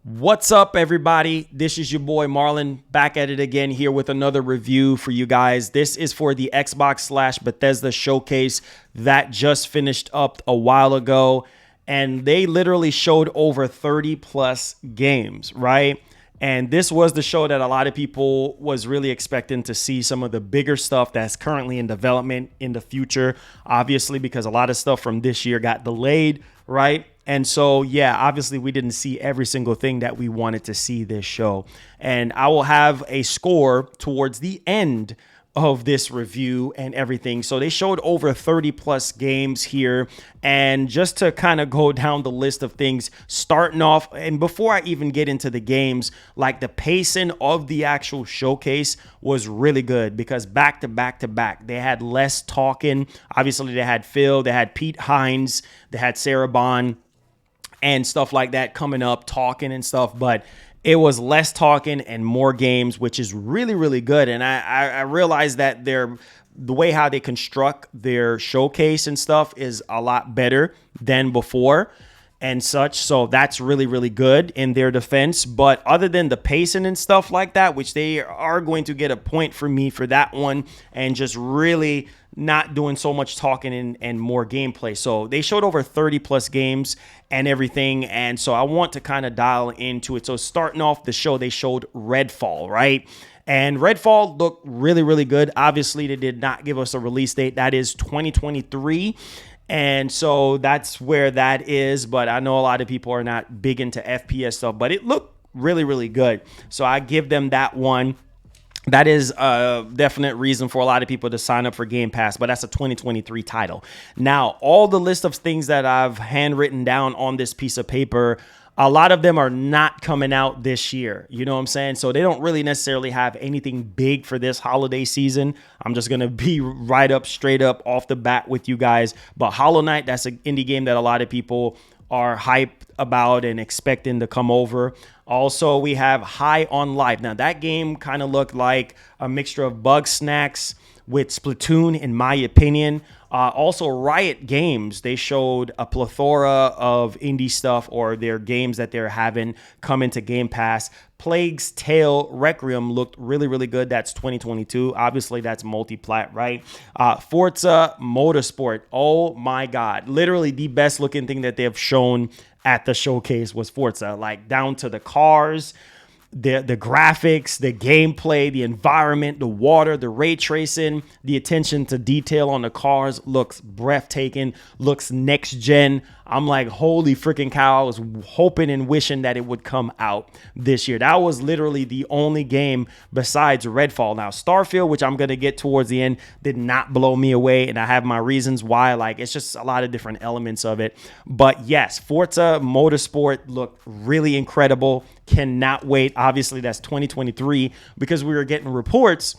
What's up, everybody? This is your boy Marlon back at it again here with another review for you guys. This is for the Xbox/Bethesda showcase that just finished up a while ago, and they literally showed over 30 plus games, right? And this was the show that a lot of people was really expecting to see some of the bigger stuff that's currently in development in the future, obviously, because a lot of stuff from this year got delayed, right? And so, yeah, obviously we didn't see every single thing that we wanted to see this show. And I will have a score towards the end of this review and everything. So they showed over 30 plus games here. And just to kind of go down the list of things, starting off, and before I even get into the games, like the pacing of the actual showcase was really good because back to back to back, they had less talking. Obviously, they had Phil, they had Pete Hines, they had Sarah Bond and stuff like that coming up, talking and stuff. But it was less talking and more games, which is really, really good. And I realized that the way how they construct their showcase and stuff is a lot better than before and such. So that's really, really good in their defense. But other than the pacing and stuff like that, which they are going to get a point for me for that one, and just really not doing so much talking and more gameplay. So they showed over 30 plus games and everything. And so I want to kind of dial into it. So starting off the show, they showed Redfall, right? And Redfall looked really, really good. Obviously, they did not give us a release date. That is 2023. And so that's where that is. But I know a lot of people are not big into FPS stuff, but it looked really, really good. So I give them that one. That is a definite reason for a lot of people to sign up for Game Pass, but that's a 2023 title. Now, all the list of things that I've handwritten down on this piece of paper, a lot of them are not coming out this year. You know what I'm saying? So they don't really necessarily have anything big for this holiday season. I'm just going to be right up, straight up off the bat with you guys. But Hollow Knight, that's an indie game that a lot of people are hyped about and expecting to come over. Also, we have High on Life. Now, that game kind of looked like a mixture of Bug Snacks with Splatoon, in my opinion. Also, Riot Games, they showed a plethora of indie stuff or their games that they're having come into Game Pass. Plague's Tale Requiem looked really, really good. That's 2022. Obviously, that's multi-plat, right? Forza Motorsport. Oh, my God. Literally the best looking thing that they have shown at the showcase was Forza, like down to the cars, the graphics, the gameplay, the environment, the water, the ray tracing, the attention to detail on the cars looks breathtaking, looks next gen. I'm like, holy freaking cow. I was hoping and wishing that it would come out this year. That was literally the only game besides Redfall. Now, Starfield, which I'm going to get towards the end, did not blow me away. And I have my reasons why. Like, it's just a lot of different elements of it. But yes, Forza Motorsport looked really incredible. Cannot wait. Obviously, that's 2023 because we were getting reports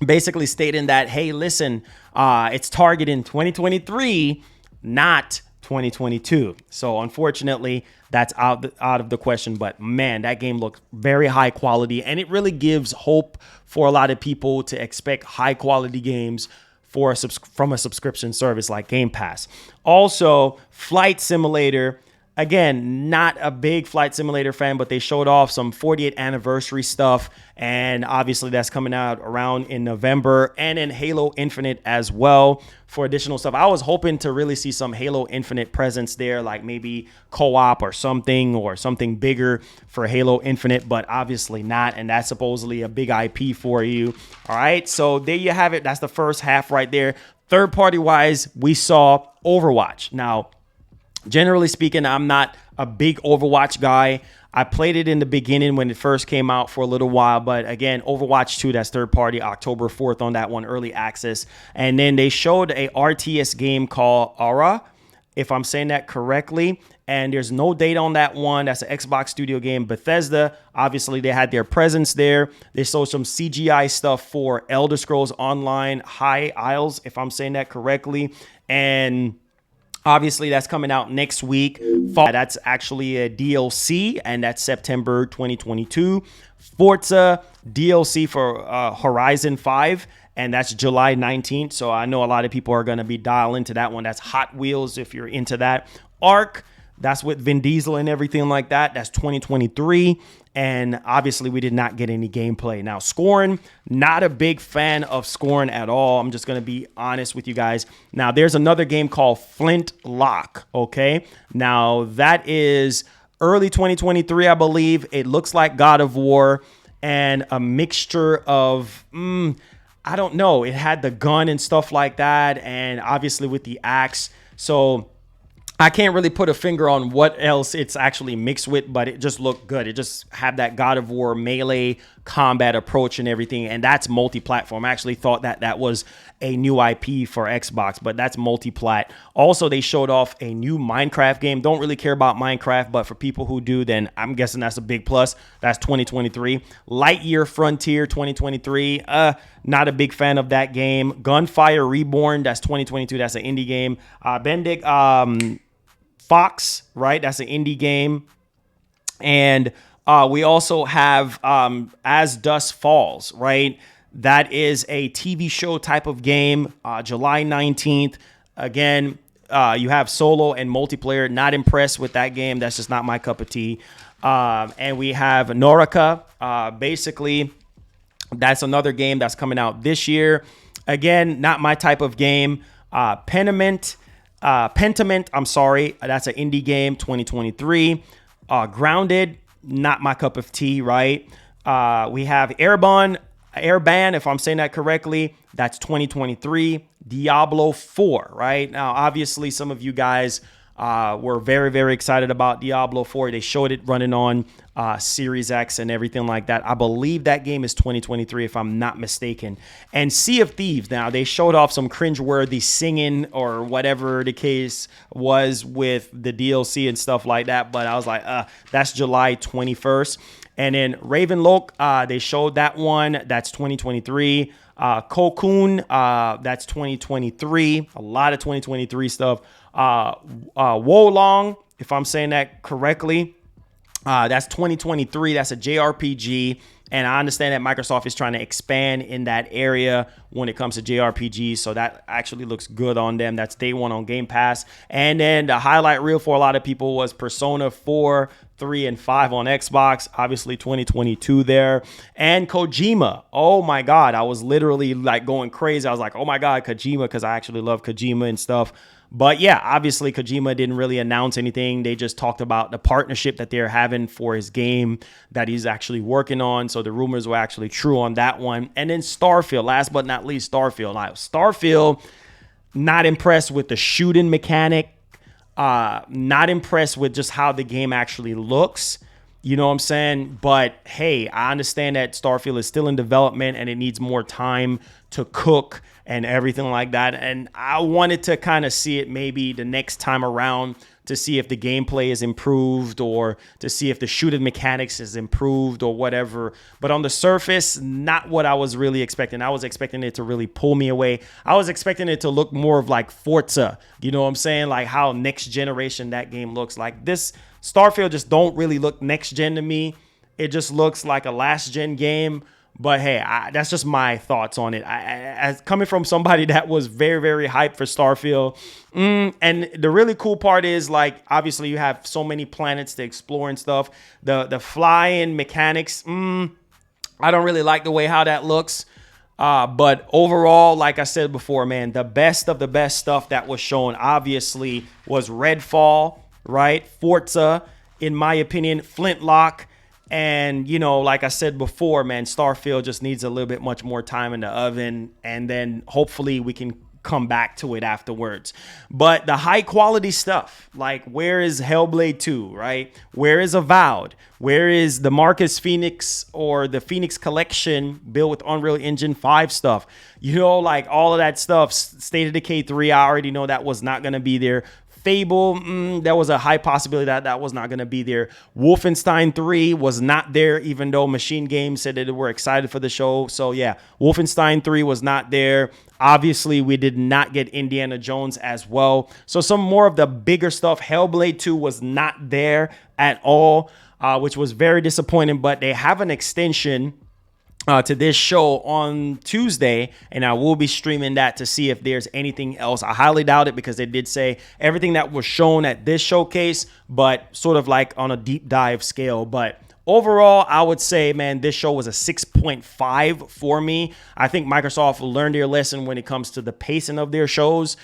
basically stating that, hey, listen, it's targeting 2023, not 2022. So unfortunately, that's out of the question. But man, that game looked very high quality, and it really gives hope for a lot of people to expect high quality games from a subscription service like Game Pass. Also, Flight Simulator. Again, not a big Flight Simulator fan, but they showed off some 40th anniversary stuff. And obviously that's coming out around in November, and in Halo Infinite as well for additional stuff. I was hoping to really see some Halo Infinite presence there, like maybe co-op or something bigger for Halo Infinite, but obviously not. And that's supposedly a big IP for you. All right. So there you have it. That's the first half right there. Third party wise, we saw Overwatch. Now, generally speaking, I'm not a big Overwatch guy. I played it in the beginning when it first came out for a little while. But again, Overwatch 2, that's third party, October 4th on that one, early access. And then they showed a RTS game called Aura, if I'm saying that correctly. And there's no date on that one. That's an Xbox studio game. Bethesda, obviously, they had their presence there. They showed some CGI stuff for Elder Scrolls Online High Isles, if I'm saying that correctly. And obviously, that's coming out next week. That's actually a DLC, and that's September 2022. Forza DLC for Horizon 5, and that's July 19th. So I know a lot of people are going to be dialing into that one. That's Hot Wheels if you're into that. Ark, That's with Vin Diesel and everything like that. That's 2023. And obviously we did not get any gameplay. Now, Scorn, not a big fan of Scorn at all. I'm just going to be honest with you guys. Now, there's another game called Flintlock, okay? Now, that is early 2023, I believe. It looks like God of War and a mixture of, I don't know. It had the gun and stuff like that, and obviously with the axe. So I can't really put a finger on what else it's actually mixed with, but it just looked good. It just had that God of War melee combat approach and everything, and that's multi-platform. I actually thought that that was a new IP for Xbox, but that's multi-plat. Also, they showed off a new Minecraft game. Don't really care about Minecraft, but for people who do, then I'm guessing that's a big plus. That's 2023. Lightyear Frontier 2023. Not a big fan of that game. Gunfire Reborn, that's 2022. That's an indie game. Bendig Fox, right? That's an indie game. And we also have As Dusk Falls, right? That is a TV show type of game, July 19th. Again, you have solo and multiplayer. Not impressed with that game. That's just not my cup of tea. And we have Norika. Basically, that's another game that's coming out this year. Again, not my type of game. Pentiment, I'm sorry. That's an indie game, 2023. Grounded, not my cup of tea, right? We have Airban, if I'm saying that correctly. That's 2023. Diablo 4, right? Now, obviously, some of you guys were very, very excited about Diablo 4. They showed it running on Series X and everything like that. I believe that game is 2023, if I'm not mistaken. And Sea of Thieves, now, they showed off some cringeworthy singing or whatever the case was with the DLC and stuff like that. But I was like, that's July 21st. And then Ravenlock, they showed that one. That's 2023. Cocoon, that's 2023. A lot of 2023 stuff. Wolong, if I'm saying that correctly, that's 2023. That's a JRPG. And I understand that Microsoft is trying to expand in that area when it comes to JRPGs. So that actually looks good on them. That's day one on Game Pass. And then the highlight reel for a lot of people was Persona 4, 3, and 5 on Xbox. Obviously 2022 there. And Kojima. Oh my God. I was literally like going crazy. I was like, oh my God, Kojima, because I actually love Kojima and stuff. But yeah, obviously Kojima didn't really announce anything. They just talked about the partnership that they're having for his game that he's actually working on. So the rumors were actually true on that one. And then Starfield, last but not least, Starfield. Now, Starfield, not impressed with the shooting mechanic. Not impressed with just how the game actually looks. You know what I'm saying? But hey, I understand that Starfield is still in development and it needs more time to cook and everything like that. And I wanted to kind of see it maybe the next time around to see if the gameplay is improved or to see if the shooting mechanics is improved or whatever. But on the surface, not what I was really expecting. I was expecting it to really pull me away. I was expecting it to look more of like Forza. You know what I'm saying? Like how next generation that game looks like. This Starfield just don't really look next gen to me. It just looks like a last gen game. But hey, that's just my thoughts on it. As coming from somebody that was very, very hyped for Starfield. And the really cool part is, like, obviously you have so many planets to explore and stuff. The flying mechanics, I don't really like the way how that looks. But overall, like I said before, man, the best of the best stuff that was shown, obviously, was Redfall, right? Forza, in my opinion, Flintlock. And, you know, like I said before, man, Starfield just needs a little bit much more time in the oven. And then hopefully we can come back to it afterwards. But the high quality stuff, like where is Hellblade 2, right? Where is Avowed? Where is the Marcus Phoenix or the Phoenix Collection built with Unreal Engine 5 stuff? You know, like all of that stuff. State of Decay 3, I already know that was not going to be there. Fable, there was a high possibility that that was not going to be there. Wolfenstein 3 was not there, even though Machine Games said that they were excited for the show. So yeah, Wolfenstein 3 was not there. Obviously, we did not get Indiana Jones as well. So some more of the bigger stuff. Hellblade 2 was not there at all, which was very disappointing. But they have an extension to this show on Tuesday, and I will be streaming that to see if there's anything else. I highly doubt it because they did say everything that was shown at this showcase, but sort of like on a deep dive scale. But overall, I would say, man, this show was a 6.5 for me. I think Microsoft learned their lesson when it comes to the pacing of their shows.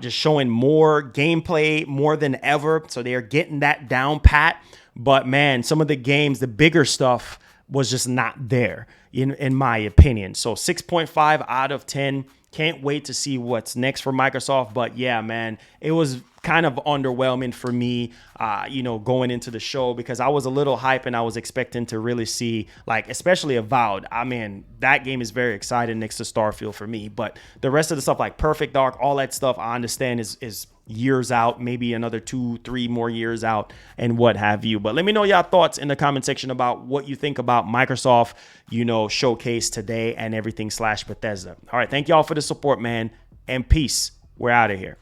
Just showing more gameplay more than ever. So they're getting that down pat. But man, some of the games, the bigger stuff was just not there in my opinion. So 6.5 out of 10. Can't wait to see what's next for Microsoft. But yeah, man, it was kind of underwhelming for me, going into the show because I was a little hype and I was expecting to really see, like, especially Avowed. I mean, that game is very exciting next to Starfield for me. But the rest of the stuff, like Perfect Dark, all that stuff, I understand is years out, maybe another 2-3 more years out and what have you. But let me know your thoughts in the comment section about what you think about Microsoft, showcase today and everything / Bethesda. All right. Thank y'all for the support, man. And peace. We're out of here.